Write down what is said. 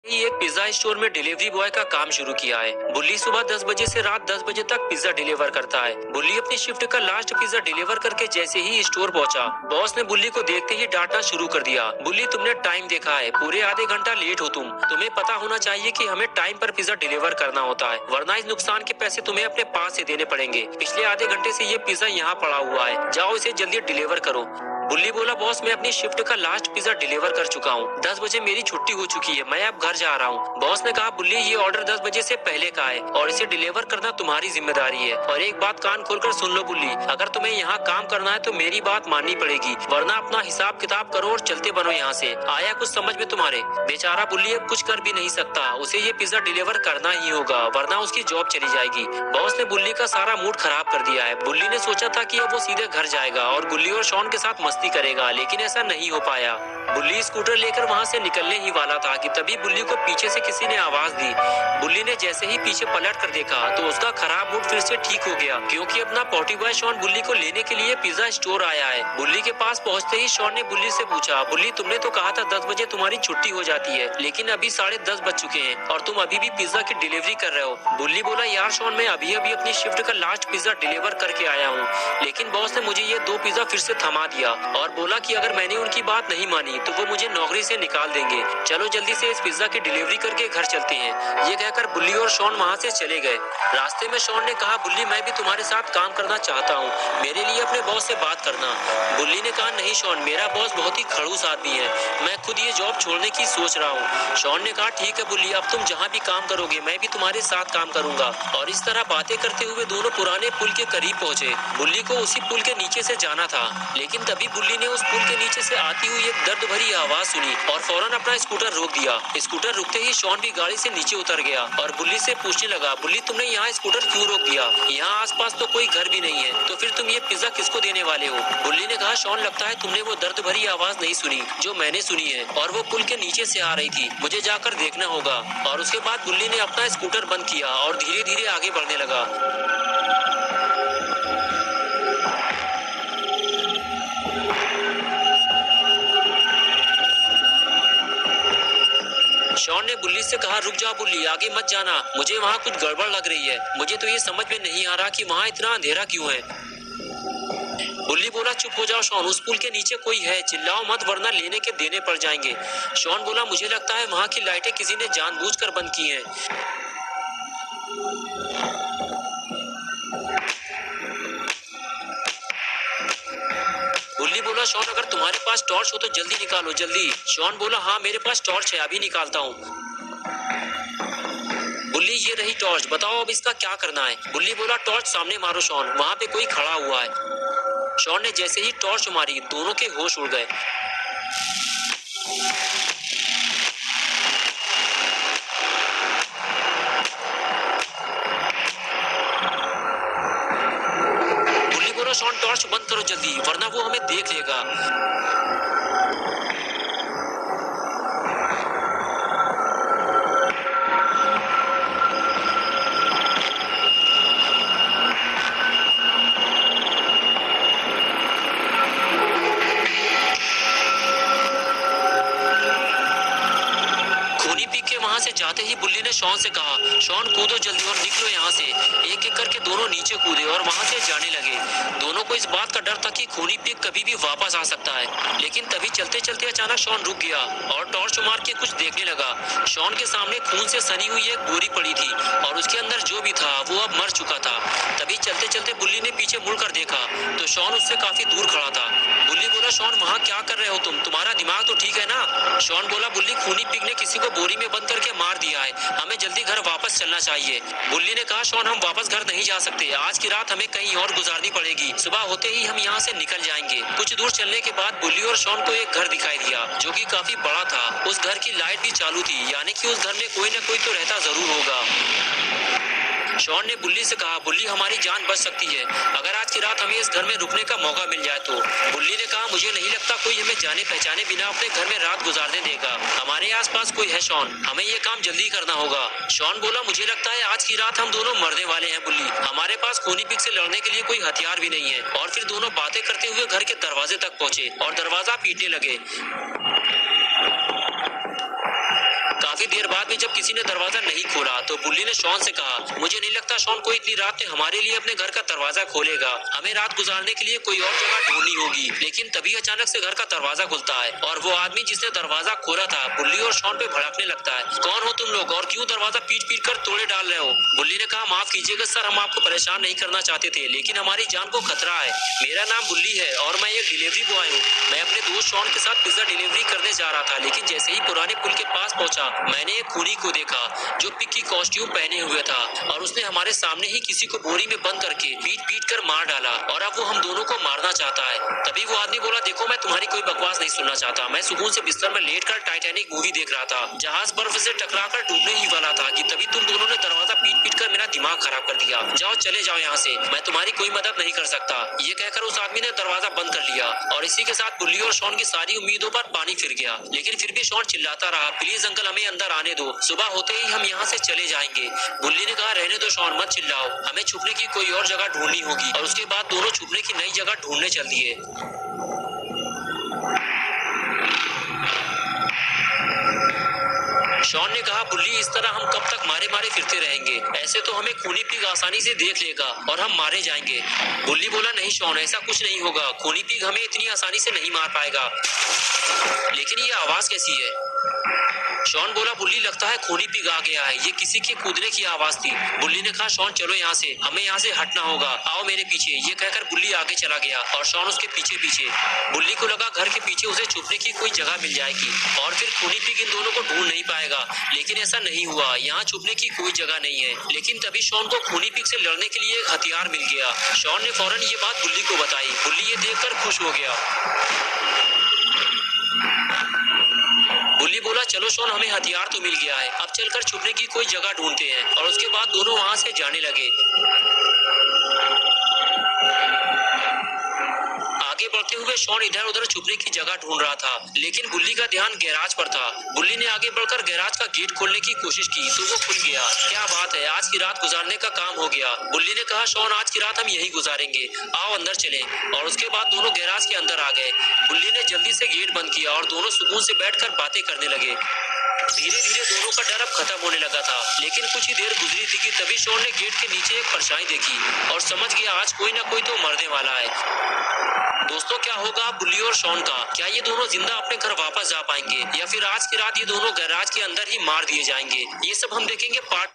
ही एक pizza store में delivery boy का काम शुरू किया है। बुल्ली सुबह 10 बजे से रात 10 बजे तक पिज्जा डिलीवर करता है। बुल्ली अपनी शिफ्ट का लास्ट पिज्जा डिलीवर करके जैसे ही स्टोर पहुंचा, बॉस ने बुल्ली को देखते ही डांटना शुरू कर दिया। बुल्ली, तुमने टाइम देखा है, पूरे आधे घंटा लेट हो तुम्हें पता होना चाहिए कि हमें टाइम पर पिज्जा डिलीवर करना होता है, वरना इस नुकसान के पैसे तुम्हें अपने पास से देने पड़ेंगे। पिछले आधे घंटे से ये पिज्जा यहाँ पड़ा हुआ है, जाओ इसे जल्दी डिलीवर करो। बुल्ली बोला, बॉस मैं अपनी शिफ्ट का लास्ट पिज्जा डिलीवर कर चुका हूँ, 10 बजे मेरी छुट्टी हो चुकी है, मैं अब घर जा रहा हूँ। बॉस ने कहा, बुल्ली ये ऑर्डर 10 बजे से पहले का है और इसे डिलीवर करना तुम्हारी जिम्मेदारी है। और एक बात कान खोलकर सुन लो बुल्ली, अगर तुम्हें यहाँ काम करना है तो मेरी बात माननी पड़ेगी, वरना अपना हिसाब किताब करो और चलते बनो यहाँ से। आया कुछ समझ में तुम्हारे? बेचारा बुल्ली अब कुछ कर भी नहीं सकता, उसे ये पिज्जा डिलीवर करना ही होगा, वरना उसकी जॉब चली जाएगी। बॉस ने बुल्ली का सारा मूड खराब कर दिया है। बुल्ली ने सोचा था कि अब वो सीधे घर जाएगा और गुल्ली और शॉन के साथ मस्ती करेगा, लेकिन ऐसा नहीं हो पाया। बुल्ली स्कूटर लेकर वहाँ से निकलने ही वाला था कि तभी बुल्ली को पीछे से किसी ने आवाज दी। बुल्ली ने जैसे ही पीछे पलट कर देखा तो उसका खराब मूड फिर से ठीक हो गया, क्योंकि अपना पॉटी बॉय शॉन बुल्ली को लेने के लिए पिज्जा स्टोर आया है। बुल्ली के पास पहुँचते ही शॉन ने बुल्ली से पूछा, बुल्ली तुमने तो कहा था 10 बजे तुम्हारी छुट्टी हो जाती है, लेकिन अभी 10:30 बज चुके हैं और तुम अभी भी पिज्जा की डिलीवरी कर रहे हो। बुल्ली बोला, यार शॉन मैं अभी अपनी शिफ्ट का लास्ट पिज्जा डिलीवर करके आया हूँ, लेकिन बॉस ने मुझे ये 2 पिज्जा फिर से थमा दिया और बोला कि अगर मैंने उनकी बात नहीं मानी तो वो मुझे नौकरी से निकाल देंगे। चलो जल्दी से इस पिज्जा की डिलीवरी करके घर चलते हैं। ये कहकर बुल्ली और शॉन वहाँ से चले गए। रास्ते में शॉन ने कहा, बुल्ली मैं भी तुम्हारे साथ काम करना चाहता हूँ, मेरे लिए अपने बॉस से बात करना। बुल्ली ने कहा, नहीं शॉन, मेरा बॉस बहुत ही खड़ूस आदमी है, मैं खुद ये जॉब छोड़ने की सोच रहा हूँ। शॉन ने कहा, ठीक है बुल्ली, अब तुम जहाँ भी काम करोगे मैं भी तुम्हारे साथ काम करूंगा। और इस तरह बातें करते हुए दोनों पुराने पुल के करीब पहुंचे। बुल्ली को उसी पुल के नीचे से जाना था, लेकिन तभी बुल्ली ने उस पुल के नीचे से आती हुई एक दर्द भरी आवाज सुनी और फौरन अपना स्कूटर रोक दिया। स्कूटर रुकते ही शॉन भी गाड़ी से नीचे उतर गया और बुल्ली से पूछने लगा, बुल्ली तुमने यहाँ स्कूटर क्यों रोक दिया? यहाँ आसपास तो कोई घर भी नहीं है, तो फिर तुम ये पिज्जा किसको देने वाले हो? बुल्ली ने कहा, शॉन लगता है तुमने वो दर्द भरी आवाज नहीं सुनी जो मैंने सुनी है, और वो पुल के नीचे से आ रही थी, मुझे जाकर देखना होगा। और उसके बाद बुल्ली ने अपना स्कूटर बंद किया और धीरे धीरे आगे बढ़ने लगा। शॉन ने बुल्ली से कहा, रुक जाओ बुल्ली, आगे मत जाना, मुझे वहाँ कुछ गड़बड़ लग रही है, मुझे तो ये समझ में नहीं आ रहा कि वहाँ इतना अंधेरा क्यों है। बुल्ली बोला, चुप हो जाओ शॉन, उस पुल के नीचे कोई है, चिल्लाओ मत वरना लेने के देने पड़ जाएंगे। शॉन बोला, मुझे लगता है वहाँ की लाइटें किसी ने जानबूझकर बंद की हैं। बुल्ली बोला, शॉन अगर तुम्हारे पास टॉर्च हो तो जल्दी निकालो, जल्दी। शॉन बोला, हाँ मेरे पास टॉर्च है, अभी निकालता हूँ। बुल्ली, ये रही टॉर्च, बताओ अब इसका क्या करना है? बुल्ली बोला, टॉर्च सामने मारो शॉन, वहाँ पे कोई खड़ा हुआ है। शॉन ने जैसे ही टॉर्च मारी दोनों के होश उड़ गए। बुल्ली बोला, शॉन टॉर्च बंद करो जल्दी, वरना वो हमें देख लेगा। वहाँ से जाते ही बुल्ली ने शॉन से कहा, शॉन कूदो जल्दी और निकलो यहाँ से। एक एक करके दोनों नीचे कूदे और वहाँ से जाने लगे। दोनों को इस बात का डर था कि खूनी पिग कभी भी वापस आ सकता है, लेकिन तभी चलते चलते अचानक शॉन रुक गया और टॉर्च मार के कुछ देखने लगा। शॉन के सामने खून से सनी हुई एक बोरी पड़ी थी और उसके अंदर जो भी था वो अब मर चुका था। तभी चलते चलते बुल्ली ने पीछे मुड़कर देखा तो शॉन उससे काफी दूर खड़ा था। बुल्ली बोला, शॉन वहाँ क्या कर रहे हो तुम? तुम्हारा दिमाग तो ठीक है ना? शॉन बोला, बुल्ली खूनी पिग ने किसी को बोरी में बंद करके मार दिया है, हमें जल्दी घर वापस चलना चाहिए। बुल्ली ने कहा, शॉन हम वापस घर नहीं जा सकते, आज की रात हमें कहीं और गुजारनी पड़ेगी, सुबह होते ही हम यहाँ से निकल जाएंगे। कुछ दूर चलने के बाद बुल्ली और शॉन को एक घर दिखाई दिया जो कि काफी बड़ा था। उस घर की लाइट भी चालू थी, यानी कि उस घर में कोई न कोई तो रहता जरूर होगा। शॉन ने बुल्ली से कहा, बुल्ली हमारी जान बच सकती है अगर आज की रात हमें इस घर में रुकने का मौका मिल जाए तो। बुल्ली ने कहा, मुझे नहीं लगता कोई हमें जाने पहचाने बिना अपने घर में रात गुजारने देगा, हमारे आसपास कोई है शॉन, हमें ये काम जल्दी करना होगा। शॉन बोला, मुझे लगता है आज की रात हम दोनों मरने वाले हैं बुल्ली, हमारे पास खूनी पिग से लड़ने के लिए कोई हथियार भी नहीं है। और फिर दोनों बातें करते हुए घर के दरवाजे तक पहुंचे और दरवाजा पीटने लगे। काफी देर बाद भी जब किसी ने दरवाजा नहीं खोला तो बुल्ली ने शॉन से कहा, मुझे नहीं लगता शॉन को इतनी रात में हमारे लिए अपने घर का दरवाजा खोलेगा। हमें रात गुजारने के लिए कोई और जगह ढूंढनी होगी। लेकिन तभी अचानक से घर का दरवाजा खुलता है और वो आदमी जिसने दरवाजा खोला था बुल्ली और शॉन पे भड़कने लगता है। कौन हो तुम लोग और क्यों दरवाजा पीट पीट कर तोड़े डाल रहे हो? बुल्ली ने कहा, माफ कीजिएगा सर, हम आपको परेशान नहीं करना चाहते थे, लेकिन हमारी जान को खतरा है। मेरा नाम बुल्ली है और मैं एक डिलीवरी बॉय हूँ। मैं अपने दोस्त शॉन के साथ पिज्जा डिलीवरी करने जा रहा था, लेकिन जैसे ही पुराने पुल के पास पहुंचा मैंने एक खूनी को देखा जो पिग की कॉस्ट्यूम पहने हुए था और उसने हमारे सामने ही किसी को बोरी में बंद करके पीट पीट कर मार डाला और अब वो हम दोनों को मारना चाहता है। तभी वो आदमी बोला, देखो मैं तुम्हारी कोई बकवास नहीं सुनना चाहता। मैं सुकून से बिस्तर में लेटकर टाइटैनिक मूवी देख रहा था। जहाज बर्फ से टकराकर डूबने ही वाला था कि तभी तुम दोनों ने दरवाजा पीट पीट कर मेरा दिमाग खराब कर दिया। जाओ चले जाओ यहाँ से, मैं तुम्हारी कोई मदद नहीं कर सकता। ये कहकर उस आदमी ने दरवाजा बंद कर लिया और इसी के साथ बुल्ली और शॉन की सारी उम्मीदों पर पानी फिर गया। लेकिन फिर भी शॉन चिल्लाता रहा, प्लीज अंकल हमें अंदर आने दो, सुबह होते ही हम यहाँ से चले जाएंगे। बुल्ली ने कहा, रहने दो शॉन, मत चिल्लाओ, हमें छुपने की कोई और जगह ढूंढनी होगी। और उसके बाद दोनों छुपने की नई जगह ढूंढने चल दिए। शॉन ने कहा, बुल्ली इस तरह हम कब तक मारे मारे फिरते रहेंगे? ऐसे तो हमें खूनी पिग आसानी से देख लेगा और हम मारे जाएंगे। बुल्ली बोला, नहीं शॉन, ऐसा कुछ नहीं होगा, खूनी पिग हमें इतनी आसानी से नहीं मार पाएगा। लेकिन ये आवाज कैसी है? शॉन बोला, बुल्ली लगता है खूनी पिग आ गया है, ये किसी के कूदने की आवाज थी। बुल्ली ने कहा, शॉन चलो यहाँ से, हमें यहाँ से हटना होगा, आओ मेरे पीछे। ये कहकर बुल्ली आगे चला गया और शॉन उसके पीछे पीछे। बुल्ली को लगा घर के पीछे उसे छुपने की कोई जगह मिल जाएगी और फिर खूनी पिग इन दोनों को ढूंढ नहीं पाएगा। लेकिन ऐसा नहीं हुआ, यहाँ छुपने की कोई जगह नहीं है। लेकिन तभी शॉन को खूनी पिग से लड़ने के लिए एक हथियार मिल गया। शॉन ने फौरन ये बात बुल्ली को बताई। बुल्ली ये देखकर खुश हो गया। बुल्ली बोला, चलो शॉन, हमें हथियार तो मिल गया है, अब चलकर छुपने की कोई जगह ढूंढते हैं। और उसके बाद दोनों वहां से जाने लगे। आगे बढ़ते हुए शॉन इधर उधर छुपने की जगह ढूंढ रहा था, लेकिन बुल्ली का ध्यान गैराज पर था। बुल्ली ने आगे बढ़कर गैराज का गेट खोलने की कोशिश की तो वो खुल गया। क्या बात है, आज की रात गुजारने का काम हो गया। बुल्ली ने कहा, शॉन आज की रात हम यही गुजारेंगे, आओ अंदर चलें। और उसके बाद दोनों गैराज के अंदर आ गए। बुल्ली ने जल्दी से गेट बंद किया और दोनों सुकून से बैठकर बातें करने लगे। धीरे धीरे दोनों का डर अब खत्म होने लगा था। लेकिन कुछ ही देर गुजरी थी कि तभी शॉन ने गेट के नीचे एक परछाई देखी और समझ गया आज कोई ना कोई तो मरने वाला है। दोस्तों, क्या होगा बुल्ली और शॉन का? क्या ये दोनों जिंदा अपने घर वापस जा पाएंगे या फिर आज की रात ये दोनों गैराज के अंदर ही मार दिए जाएंगे? ये सब हम देखेंगे पार्ट